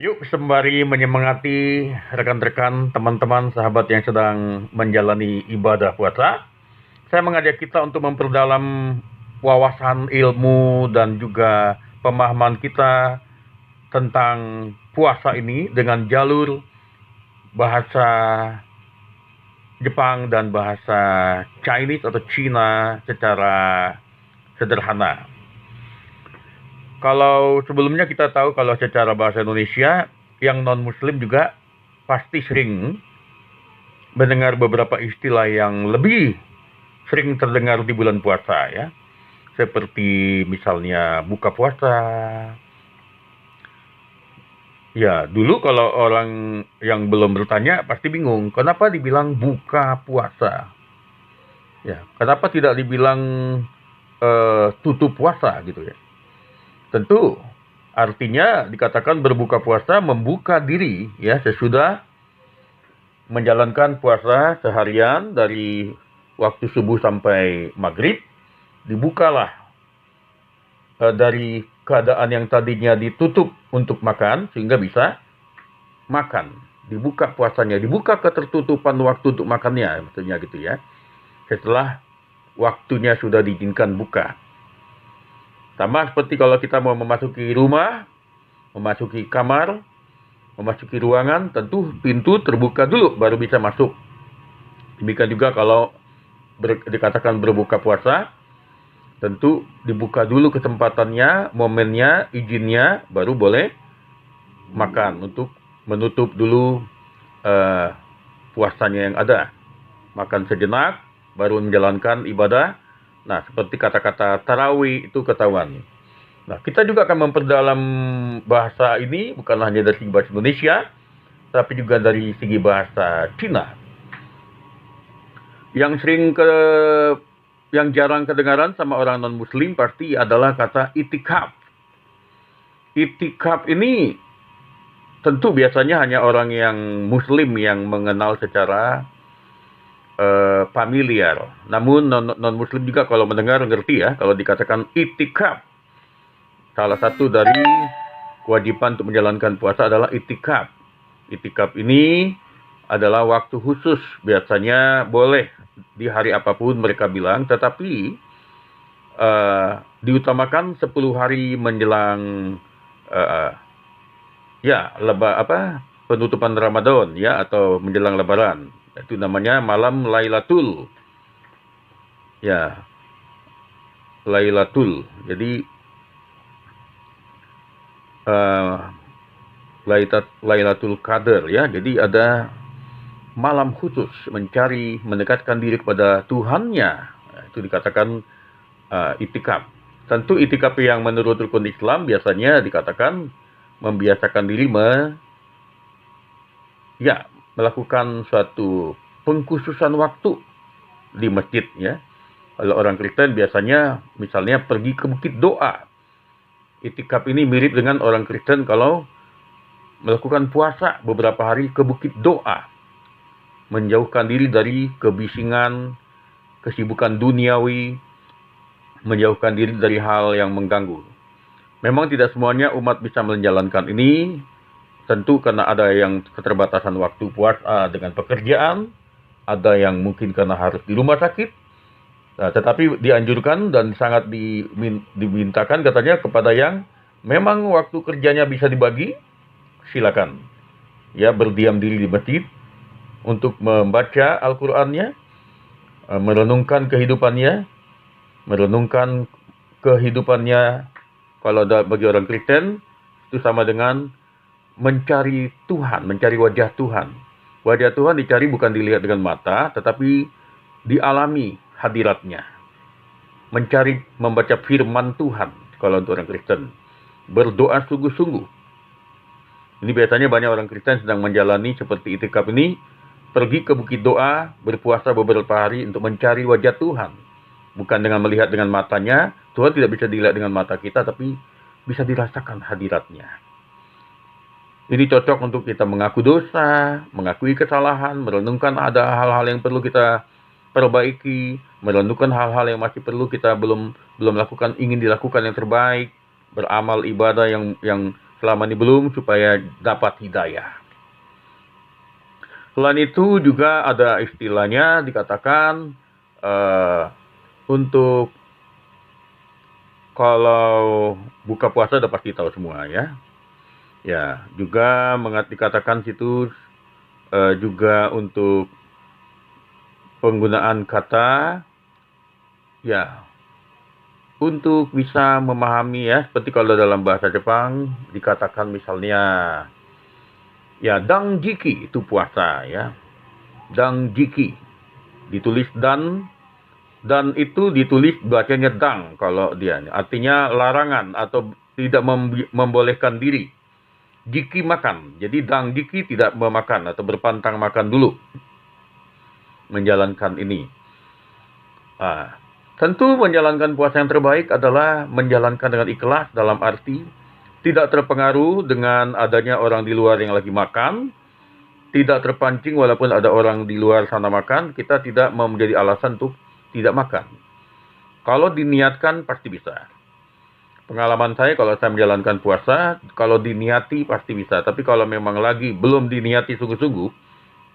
Yuk, sembari menyemangati rekan-rekan, teman-teman, sahabat yang sedang menjalani ibadah puasa, saya mengajak kita untuk memperdalam wawasan ilmu dan juga pemahaman kita tentang puasa ini dengan jalur bahasa Jepang dan bahasa Chinese atau Cina secara sederhana. Kalau sebelumnya kita tahu kalau secara bahasa Indonesia, yang non-muslim juga pasti sering mendengar beberapa istilah yang lebih sering terdengar di bulan puasa ya. Seperti misalnya buka puasa. Ya, dulu kalau orang yang belum bertanya pasti bingung, kenapa dibilang buka puasa? Ya, kenapa tidak dibilang tutup puasa gitu ya? Tentu artinya dikatakan berbuka puasa membuka diri ya sesudah menjalankan puasa seharian dari waktu subuh sampai maghrib, dibukalah dari keadaan yang tadinya ditutup untuk makan sehingga bisa makan. Dibuka puasanya, dibuka ketertutupan waktu untuk makannya, maksudnya gitu ya. Setelah waktunya sudah diizinkan buka. Sama seperti kalau kita mau memasuki rumah, memasuki kamar, memasuki ruangan, tentu pintu terbuka dulu baru bisa masuk. Demikian juga kalau dikatakan berbuka puasa, tentu dibuka dulu kesempatannya, momennya, izinnya, baru boleh makan untuk menutup dulu puasanya yang ada. Makan sejenak, baru menjalankan ibadah. Nah, seperti kata-kata tarawih itu ketahuan. Nah, kita juga akan memperdalam bahasa ini bukan hanya dari segi bahasa Indonesia, tapi juga dari segi bahasa Cina. Yang jarang kedengaran sama orang non-muslim pasti adalah kata itikaf. Itikaf ini tentu biasanya hanya orang yang muslim yang mengenal secara familiar. Namun non-muslim juga kalau mendengar ngerti ya, kalau dikatakan itikaf. Salah satu dari kewajiban untuk menjalankan puasa adalah itikaf. Itikaf ini adalah waktu khusus, biasanya boleh di hari apapun mereka bilang, tetapi diutamakan 10 hari menjelang penutupan Ramadan ya, atau menjelang Lebaran. Itu namanya malam Lailatul. Ya, Lailatul. Jadi Lailatul Qadar ya. Jadi ada malam khusus mendekatkan diri kepada Tuhannya. Itu dikatakan itikaf. Tentu itikaf yang menurut rukun Islam biasanya dikatakan membiasakan diri melakukan suatu pengkhususan waktu di masjid ya. Kalau orang Kristen biasanya misalnya pergi ke bukit doa. Itikaf ini mirip dengan orang Kristen kalau melakukan puasa beberapa hari ke bukit doa. Menjauhkan diri dari kebisingan, kesibukan duniawi, menjauhkan diri dari hal yang mengganggu. Memang tidak semuanya umat bisa menjalankan ini, tentu karena ada yang keterbatasan waktu puasa dengan pekerjaan, ada yang mungkin karena harus di rumah sakit. Nah, tetapi dianjurkan dan sangat dimintakan katanya kepada yang memang waktu kerjanya bisa dibagi, silakan. Ya, berdiam diri di masjid untuk membaca Al-Qur'annya, merenungkan kehidupannya. Kalau bagi orang Kristen itu sama dengan mencari Tuhan, mencari wajah Tuhan. Wajah Tuhan dicari bukan dilihat dengan mata, tetapi dialami hadiratnya. Mencari membaca firman Tuhan kalau untuk orang Kristen. Berdoa sungguh-sungguh. Ini biasanya banyak orang Kristen sedang menjalani seperti itikaf ini, pergi ke bukit doa, berpuasa beberapa hari untuk mencari wajah Tuhan. Bukan dengan melihat dengan matanya, Tuhan tidak bisa dilihat dengan mata kita, tapi bisa dirasakan hadiratnya. Ini cocok untuk kita mengaku dosa, mengakui kesalahan, merenungkan ada hal-hal yang perlu kita perbaiki, merenungkan hal-hal yang masih perlu kita belum lakukan, ingin dilakukan yang terbaik, beramal ibadah yang selama ini belum, supaya dapat hidayah. Selain itu juga ada istilahnya dikatakan untuk kalau buka puasa udah pasti tahu semua ya. Ya, juga dikatakan situ juga untuk penggunaan kata ya untuk bisa memahami ya, seperti kalau dalam bahasa Jepang dikatakan misalnya ya dangjiki itu puasa ya. Dangjiki ditulis dan itu ditulis bacanya dang kalau dia artinya larangan atau tidak membolehkan diri. Jiki makan, jadi dang jiki tidak memakan atau berpantang makan dulu menjalankan ini. Tentu menjalankan puasa yang terbaik adalah menjalankan dengan ikhlas, dalam arti tidak terpengaruh dengan adanya orang di luar yang lagi makan, tidak terpancing walaupun ada orang di luar sana makan, kita tidak menjadi alasan untuk tidak makan. Kalau diniatkan pasti bisa. Pengalaman saya kalau saya menjalankan puasa, kalau diniati pasti bisa. Tapi kalau memang lagi belum diniati sungguh-sungguh,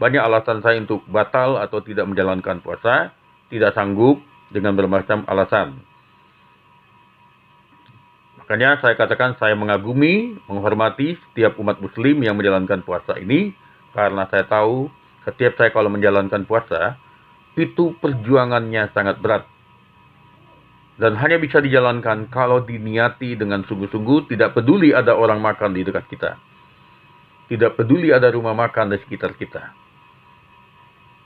banyak alasan saya untuk batal atau tidak menjalankan puasa, tidak sanggup dengan bermacam alasan. Makanya saya katakan saya mengagumi, menghormati setiap umat muslim yang menjalankan puasa ini, karena saya tahu setiap saya kalau menjalankan puasa, itu perjuangannya sangat berat. Dan hanya bisa dijalankan kalau diniati dengan sungguh-sungguh, tidak peduli ada orang makan di dekat kita. Tidak peduli ada rumah makan di sekitar kita.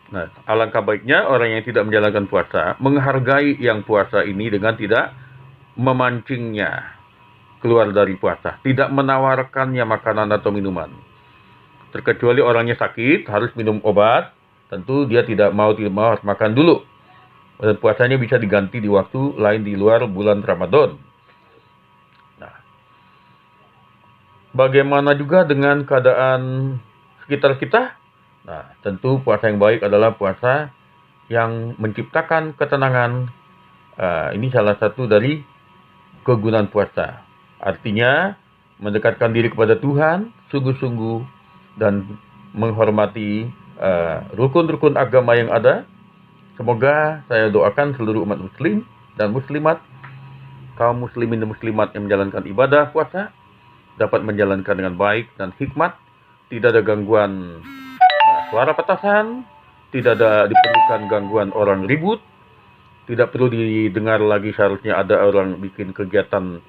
Nah, alangkah baiknya orang yang tidak menjalankan puasa, menghargai yang puasa ini dengan tidak memancingnya keluar dari puasa. Tidak menawarkannya makanan atau minuman. Terkecuali orangnya sakit, harus minum obat, tentu dia tidak mau harus makan dulu. Dan puasanya bisa diganti di waktu lain di luar bulan Ramadan. Nah, bagaimana juga dengan keadaan sekitar kita? Nah, tentu puasa yang baik adalah puasa yang menciptakan ketenangan. Ini salah satu dari kegunaan puasa. Artinya, mendekatkan diri kepada Tuhan, sungguh-sungguh, dan menghormati rukun-rukun agama yang ada. Semoga saya doakan seluruh umat muslim dan muslimat, kaum muslimin dan muslimat yang menjalankan ibadah puasa, dapat menjalankan dengan baik dan hikmat, tidak ada gangguan suara petasan, tidak ada diperlukan gangguan orang ribut, tidak perlu didengar lagi seharusnya ada orang bikin kegiatan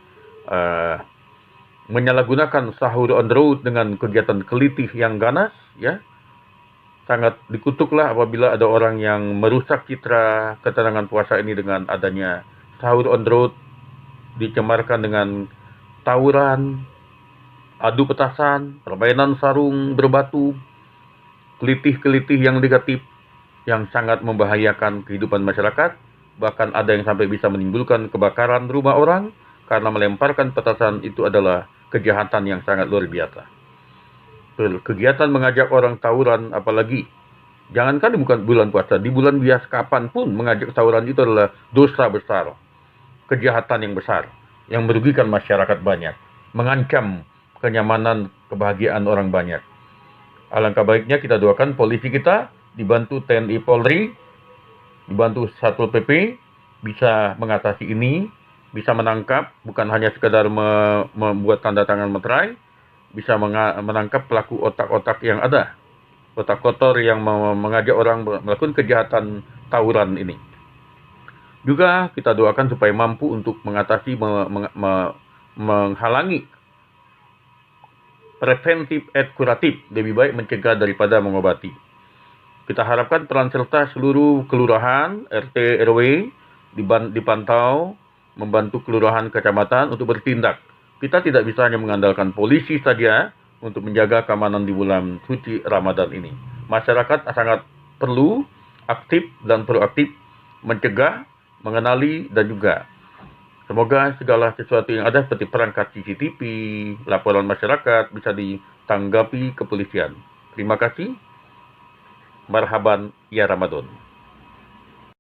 menyalahgunakan sahur on the road dengan kegiatan kelitih yang ganas, ya. Sangat dikutuklah apabila ada orang yang merusak citra ketenangan puasa ini dengan adanya sahur on the road, dicemarkan dengan tawuran, adu petasan, permainan sarung berbatu, kelitih-kelitih yang negatif yang sangat membahayakan kehidupan masyarakat. Bahkan ada yang sampai bisa menimbulkan kebakaran rumah orang karena melemparkan petasan. Itu adalah kejahatan yang sangat luar biasa. Kegiatan mengajak orang tawuran, apalagi jangankan di bulan puasa, di bulan biasa kapanpun mengajak tawuran itu adalah dosa besar, kejahatan yang besar, yang merugikan masyarakat banyak, mengancam kenyamanan, kebahagiaan orang banyak. Alangkah baiknya kita doakan polisi kita, dibantu TNI Polri, dibantu Satpol PP, bisa mengatasi ini, bisa menangkap, bukan hanya sekedar membuat tanda tangan meterai, bisa menangkap pelaku otak-otak yang ada, otak kotor yang mengajak orang melakukan kejahatan tawuran ini. Juga kita doakan supaya mampu untuk mengatasi, menghalangi, preventif et kuratif, lebih baik mencegah daripada mengobati. Kita harapkan peran serta seluruh kelurahan, RT, RW, dipantau, membantu kelurahan kecamatan untuk bertindak. Kita tidak bisa hanya mengandalkan polisi saja untuk menjaga keamanan di bulan suci Ramadan ini. Masyarakat sangat perlu aktif dan proaktif mencegah, mengenali, dan juga semoga segala sesuatu yang ada seperti perangkat CCTV, laporan masyarakat bisa ditanggapi kepolisian. Terima kasih. Marhaban ya Ramadan.